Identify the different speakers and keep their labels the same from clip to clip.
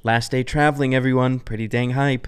Speaker 1: Last day traveling, everyone. Pretty dang hype.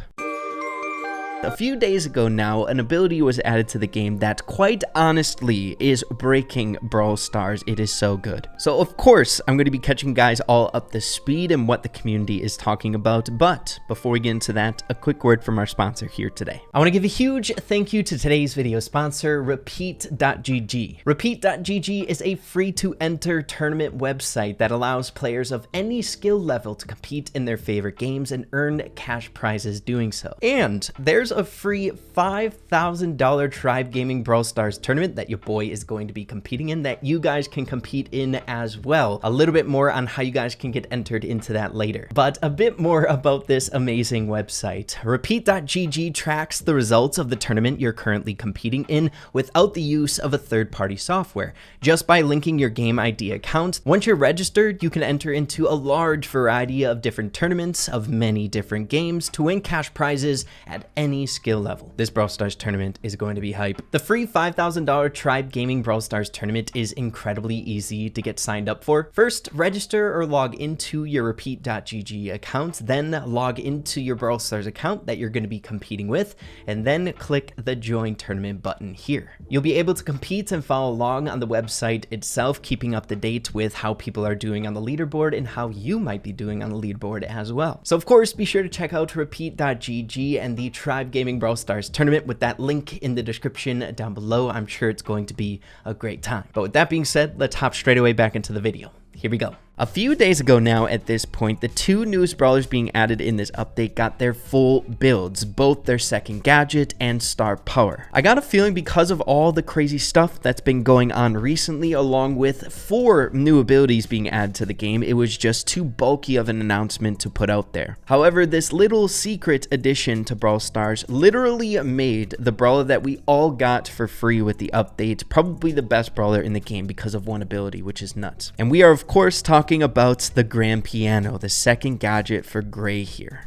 Speaker 1: A few days ago now, an ability was added to the game that quite honestly is breaking Brawl Stars. It is so good. So of course, I'm going to be catching you guys all up to speed and what the community is talking about. But before we get into that, a quick word from our sponsor here today. I want to give a huge thank you to today's video sponsor, Repeat.gg. Repeat.gg is a free-to-enter tournament website that allows players of any skill level to compete in their favorite games and earn cash prizes doing so. And there's a free $5,000 Tribe Gaming Brawl Stars tournament that your boy is going to be competing in that you guys can compete in as well. A little bit more on how you guys can get entered into that later. But a bit more about this amazing website. Repeat.gg tracks the results of the tournament you're currently competing in without the use of a third-party software. Just by linking your game ID account, once you're registered, you can enter into a large variety of different tournaments of many different games to win cash prizes at any skill level. This Brawl Stars tournament is going to be hype. The free $5,000 Tribe Gaming Brawl Stars tournament is incredibly easy to get signed up for. First, register or log into your Repeat.gg account, then log into your Brawl Stars account that you're going to be competing with, and then click the Join Tournament button here. You'll be able to compete and follow along on the website itself, keeping up to date with how people are doing on the leaderboard and how you might be doing on the leaderboard as well. So of course, be sure to check out Repeat.gg and the Tribe Gaming Brawl Stars tournament with that link in the description down below. I'm sure it's going to be a great time. But with that being said, let's hop straight away back into the video. Here we go. A few days ago now at this point, the two newest brawlers being added in this update got their full builds, both their second gadget and star power. I got a feeling because of all the crazy stuff that's been going on recently, along with 4 new abilities being added to the game, it was just too bulky of an announcement to put out there. However, this little secret addition to Brawl Stars literally made the brawler that we all got for free with the update probably the best brawler in the game because of one ability, which is nuts. And we are of course talking about the grand piano, the second gadget for Gray here.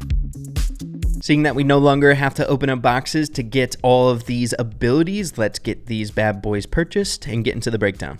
Speaker 1: Seeing that we no longer have to open up boxes to get all of these abilities, let's get these bad boys purchased and get into the breakdown.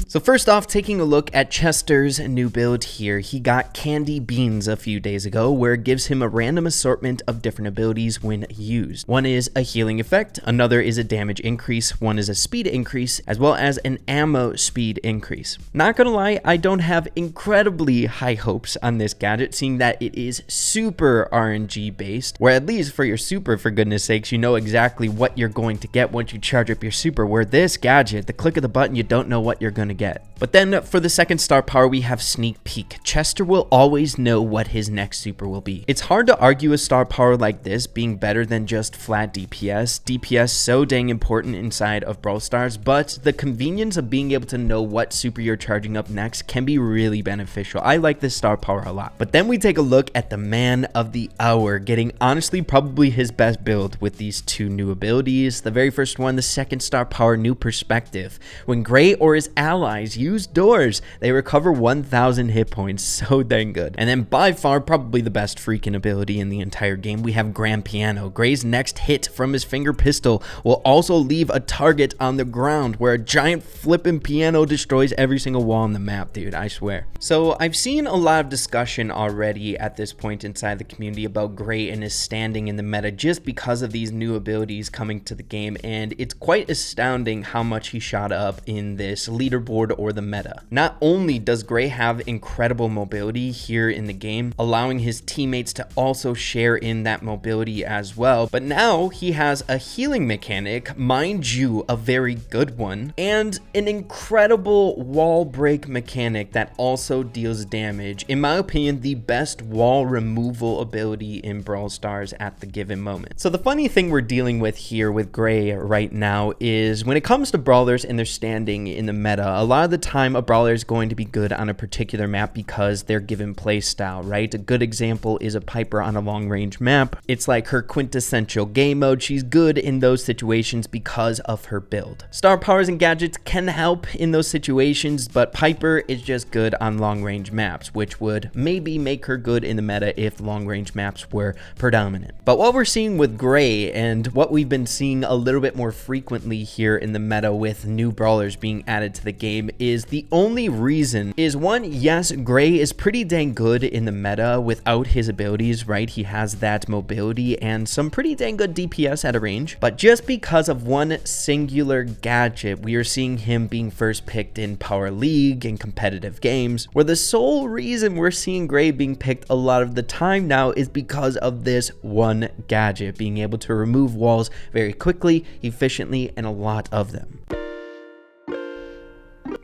Speaker 1: So first off, taking a look at Chester's new build here, he got Candy Beans a few days ago, where it gives him a random assortment of different abilities when used. One is a healing effect, another is a damage increase, one is a speed increase, as well as an ammo speed increase. Not gonna lie, I don't have incredibly high hopes on this gadget, seeing that it is super RNG based, where at least for your super, for goodness sakes, you know exactly what you're going to get once you charge up your super, where this gadget, the click of the button, you don't know what you're gonna get. But then for the second star power, we have Sneak Peek. Chester will always know what his next super will be. It's hard to argue a star power like this being better than just flat DPS. DPS so dang important inside of Brawl Stars, but the convenience of being able to know what super you're charging up next can be really beneficial. I like this star power a lot. But then we take a look at the man of the hour, getting honestly probably his best build with these 2 new abilities. The very first one, the second star power, New Perspective. When Gray or his allies use doors, they recover 1,000 hit points. So dang good. And then by far probably the best freaking ability in the entire game, we have Grand Piano. Gray's next hit from his finger pistol will also leave a target on the ground, where a giant flipping piano destroys every single wall on the map, dude, I swear. So I've seen a lot of discussion already at this point inside the community about Gray and his standing in the meta just because of these new abilities coming to the game, and it's quite astounding how much he shot up in this leaderboard or the meta. Not only does Gray have incredible mobility here in the game, allowing his teammates to also share in that mobility as well, but now he has a healing mechanic, mind you, a very good one, and an incredible wall break mechanic that also deals damage. In my opinion, the best wall removal ability in Brawl Stars at the given moment. So the funny thing we're dealing with here with Gray right now is when it comes to brawlers and their standing in the meta, a lot of the time a brawler is going to be good on a particular map because they're given play style, right? A good example is a Piper on a long range map. It's like her quintessential game mode. She's good in those situations because of her build. Star powers and gadgets can help in those situations, but Piper is just good on long range maps, which would maybe make her good in the meta if long range maps were predominant. But what we're seeing with Gray, and what we've been seeing a little bit more frequently here in the meta with new brawlers being added to the game, game is the only reason is one, yes, Gray is pretty dang good in the meta without his abilities, right? He has that mobility and some pretty dang good DPS at a range, but just because of one singular gadget, we are seeing him being first picked in Power League and competitive games, where the sole reason we're seeing Gray being picked a lot of the time now is because of this one gadget, being able to remove walls very quickly, efficiently, and a lot of them.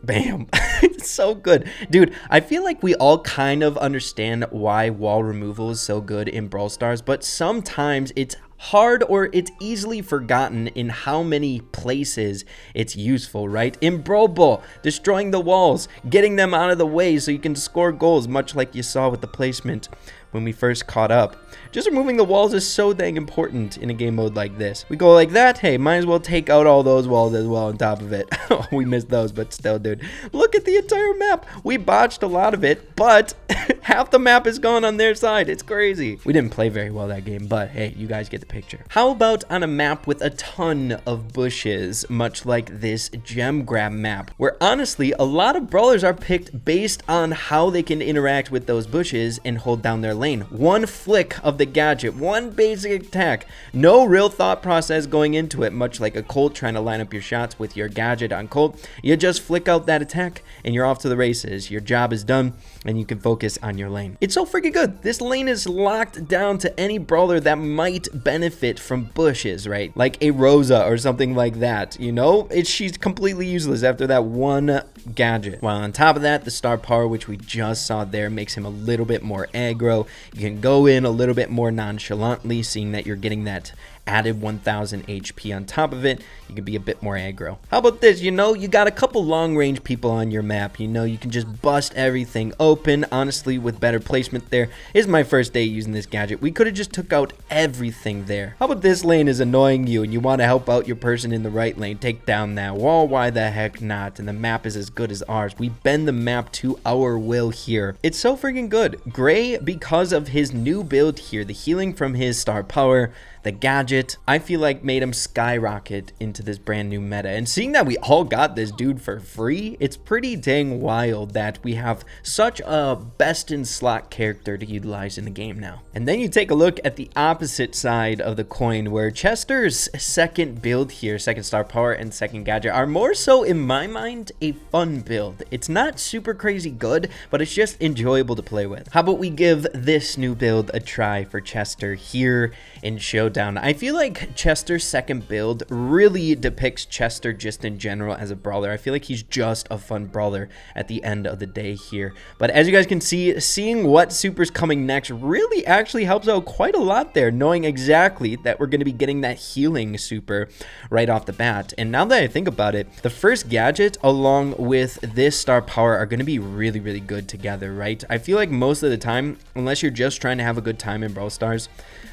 Speaker 1: Bam. It's so good. Dude, I feel like we all kind of understand why wall removal is so good in Brawl Stars, but sometimes it's hard or it's easily forgotten in how many places it's useful, right? In Brawl Ball, destroying the walls, getting them out of the way so you can score goals, much like you saw with the placement when we first caught up. Just removing the walls is so dang important in a game mode like this. We go like that, hey, might as well take out all those walls as well on top of it. We missed those, but still, dude. Look at the entire map. We botched a lot of it, but half the map is gone on their side. It's crazy. We didn't play very well that game, but hey, you guys get the picture. How about on a map with a ton of bushes, much like this gem grab map, where honestly, a lot of brawlers are picked based on how they can interact with those bushes and hold down their lane. One flick of the gadget, one basic attack, no real thought process going into it, much like a Colt trying to line up your shots with your gadget on Colt. You just flick out that attack and you're off to the races. Your job is done and you can focus on your lane. It's so freaking good. This lane is locked down to any brawler that might benefit from bushes, right? Like a Rosa or something like that, you know? She's completely useless after that one gadget. While on top of that, the star power, which we just saw there, makes him a little bit more aggro. You can go in a little bit more nonchalantly, seeing that you're getting that added 1000 HP on top of it. You can be a bit more aggro. How about this? You know, you got a couple long range people on your map. You know, you can just bust everything open. Honestly, with better placement there. Is my first day using this gadget. We could have just took out everything there. How about this lane is annoying you and you want to help out your person in the right lane? Take down that wall. Why the heck not? And the map is as good as ours. We bend the map to our will here. It's so freaking good. Gray, because of his new build here, the healing from his star power, the gadget, I feel like made him skyrocket into this brand new meta. And seeing that we all got this dude for free, it's pretty dang wild that we have such a best in slot character to utilize in the game now. And then you take a look at the opposite side of the coin, where Chester's second build here, second star power and second gadget, are more so in my mind a fun build. It's not super crazy good, but it's just enjoyable to play with. How about we give this new build a try for Chester here in Showdown? I feel like Chester's second build really depicts Chester just in general as a brawler. I feel like he's just a fun brawler at the end of the day here. But as you guys can see, seeing what super's coming next really actually helps out quite a lot there, knowing exactly that we're going to be getting that healing super right off the bat. And now that I think about it, the first gadget along with this star power are going to be really, really good together, right? I feel like most of the time, unless you're just trying to have a good time in Brawl Stars,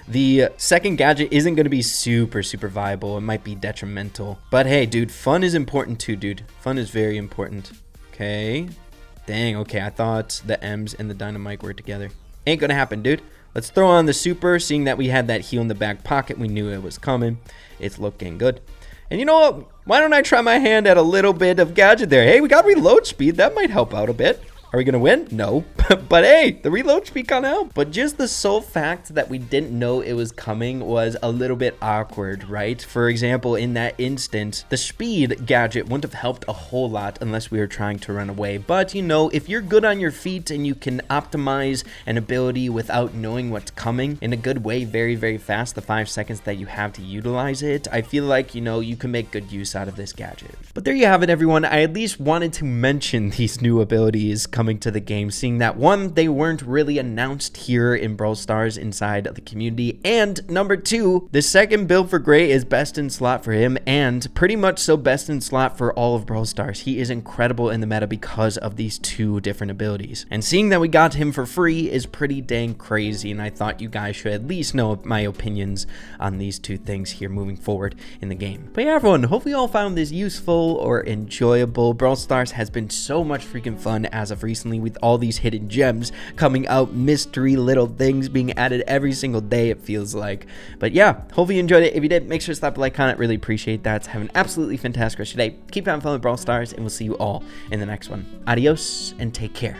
Speaker 1: the second gadget isn't going to be super viable. It might be detrimental. But hey, dude, fun is important too, dude. Fun is very important. Okay. Dang, okay. I thought the M's and the dynamite were together. Ain't gonna happen, dude. Let's throw on the super. Seeing that we had that heal in the back pocket, we knew it was coming. It's looking good. And you know what? Why don't I try my hand at a little bit of gadget there? Hey, we got reload speed. That might help out a bit. Are we gonna win? No. But hey, the reload speed kind of helped. But just the sole fact that we didn't know it was coming was a little bit awkward, right? For example, in that instance, the speed gadget wouldn't have helped a whole lot unless we were trying to run away. But you know, if you're good on your feet and you can optimize an ability without knowing what's coming in a good way, very fast, the 5 seconds that you have to utilize it, I feel like, you know, you can make good use out of this gadget. But there you have it, everyone. I at least wanted to mention these new abilities coming to the game, seeing that one, they weren't really announced here in Brawl Stars inside of the community, and number two, the second build for Gray is best in slot for him, and pretty much so best in slot for all of Brawl Stars. He is incredible in the meta because of these two different abilities, and seeing that we got him for free is pretty dang crazy, and I thought you guys should at least know my opinions on these two things here moving forward in the game. But yeah, everyone, hopefully you all found this useful or enjoyable. Brawl Stars has been so much freaking fun as of recent. recently with all these hidden gems coming out, mystery little things being added every single day, it feels like. But yeah, hopefully you enjoyed it. If you did, make sure to slap a like on it. Really appreciate that. Have an absolutely fantastic rest of your day. Keep having fun with Brawl Stars, and we'll see you all in the next one. Adios and take care.